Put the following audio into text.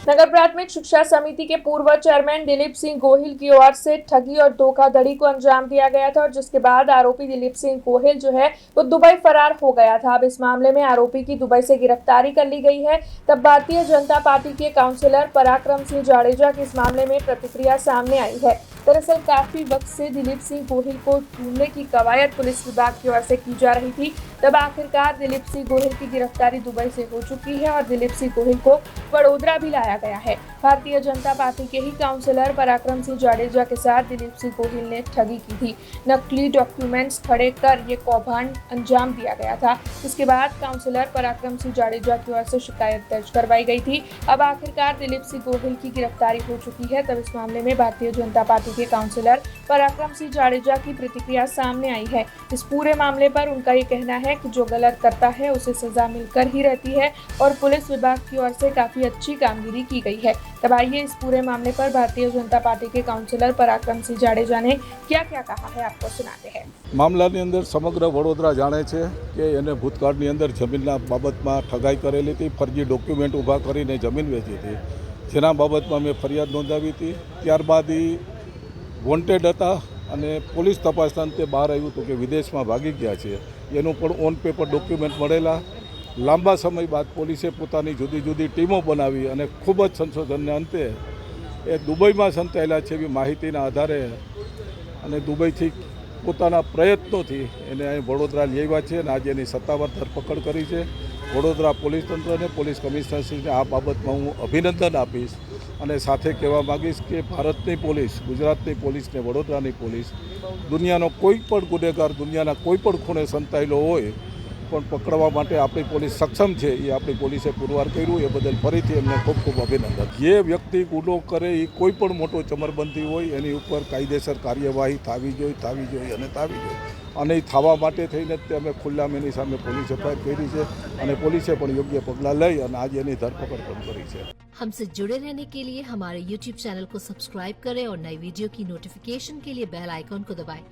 नगर प्राथमिक शिक्षा समिति के पूर्व चेयरमैन दिलीप सिंह गोहिल की ओर से ठगी और धोखाधड़ी को अंजाम दिया गया था और जिसके बाद आरोपी दिलीप सिंह गोहिल जो है वो दुबई फरार हो गया था। अब इस मामले में आरोपी की दुबई से गिरफ्तारी कर ली गई है। तब भारतीय जनता पार्टी के काउंसिलर पराक्रम सिंह जाडेजा की इस मामले में प्रतिक्रिया सामने आई है। दरअसल काफी वक्त से दिलीप सिंह गोहिल को ढूंढने की कवायद पुलिस विभाग की ओर से की जा रही थी। तब आखिरकार दिलीप सिंह गोहिल की गिरफ्तारी दुबई से हो चुकी है और दिलीप सिंह गोहिल को वडोदरा भी लाया गया है। भारतीय जनता पार्टी के ही काउंसिलर पराक्रम सिंह जाडेजा के साथ दिलीप सिंह गोहिल ने ठगी की थी। नकली डॉक्यूमेंट्स खड़े कर ये कौभांड अंजाम दिया गया था। इसके बाद काउंसिलर पराक्रम सिंह जाडेजा की ओर से शिकायत दर्ज करवाई गई थी। अब आखिरकार दिलीप सिंह गोहिल की गिरफ्तारी हो चुकी है। तब इस मामले में भारतीय जनता पार्टी के काउंसिलर पराक्रम सिंह जाडेजा की प्रतिक्रिया सामने आई है। इस पूरे मामले पर उनका ये कहना है कि जो गलत करता है उसे सजा मिलकर ही रहती है और पुलिस विभाग की ओर से काफी अच्छी कामगिरी की गई है। तब आइए इस पूरे मामले पर भारतीय जनता पार्टी के काउंसिलर पराक्रम सिंह जाडेजा ने क्या कहा है आपको सुनाते हैं। મામલાની અંદર સમગ્ર વડોદરા જાણે છે કે એને ભૂતકાળની અંદર જમીનના બાબતમાં ઠગાઈ કરેલી હતી, ફરજી ડોક્યુમેન્ટ ઊભા કરીને જમીન વેચી હતી, જેના બાબતમાં મેં ફરિયાદ નોંધાવી હતી। ત્યારબાદ એ વોન્ટેડ હતા અને પોલીસ તપાસના અંતે બહાર આવ્યું હતું કે વિદેશમાં ભાગી ગયા છે। એનું પણ ઓન પેપર ડોક્યુમેન્ટ મળેલા। લાંબા સમય બાદ પોલીસે પોતાની જુદી જુદી ટીમો બનાવી અને ખૂબ જ સંશોધનના અંતે એ દુબઈમાં સંતાયેલા છે એવી માહિતીના આધારે અને દુબઈથી પોતાના પ્રયત્નોથી એને અહીં વડોદરા લઈ આવ્યા છે અને આજે એની સત્તાવાર ધરપકડ કરી છે। વડોદરા પોલીસ તંત્રને, પોલીસ કમિશનરશ્રીને આ બાબતમાં હું અભિનંદન આપીશ અને સાથે કહેવા માગીશ કે ભારતની પોલીસ, ગુજરાતની પોલીસ ને વડોદરાની પોલીસ દુનિયાનો કોઈ પણ ગુનેગાર દુનિયાના કોઈ પણ ખૂણે સંતાયેલો હોય પણ પકડવા માટે આપણી પોલીસ સક્ષમ છે। એ આપણી પોલીસે પુરવાર કર્યું, એ બદલ ફરીથી એમને ખૂબ ખૂબ અભિનંદન। જે વ્યક્તિ ગુનો કરે એ કોઈ પણ મોટો ચમરબંધી હોય એની ઉપર કાયદેસર કાર્યવાહી થવી જોઈએ અને એ થવા માટે થઈને જ અમે ખુલ્લામ એની સામે પોલીસ એફઆઈઆર કરી છે અને પોલીસે પણ યોગ્ય પગલાં લઈ અને આજે એની ધરપકડ પણ કરી છે। हमसे जुड़े रहने के लिए हमारे YouTube चैनल को सब्सक्राइब करें और नई वीडियो की नोटिफिकेशन के लिए बेल आइकॉन को दबाएं।